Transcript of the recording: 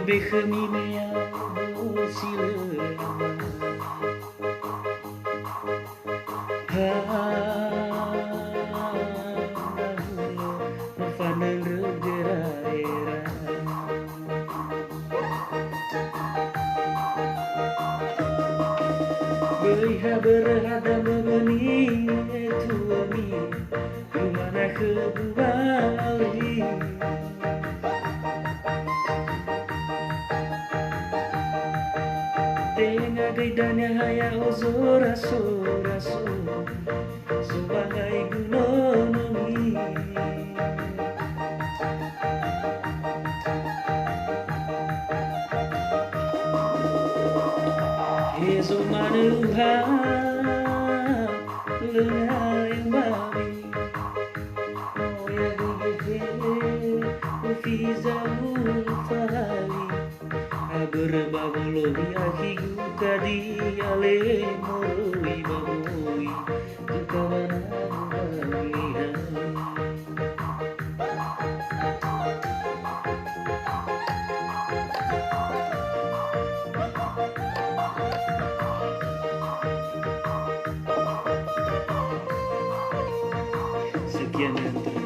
behemimea silema Fanang regera-era Beiha berhada membeni tuami Rumana kebuali Tengah gaidanya haya ozoraso Sebagai gunongi Yeso manuha Lengai babi Oya gugege Ufiza ulfali Berbabolo biakigu kadi ale moroi baboi Kekawanan bagian Sekian yang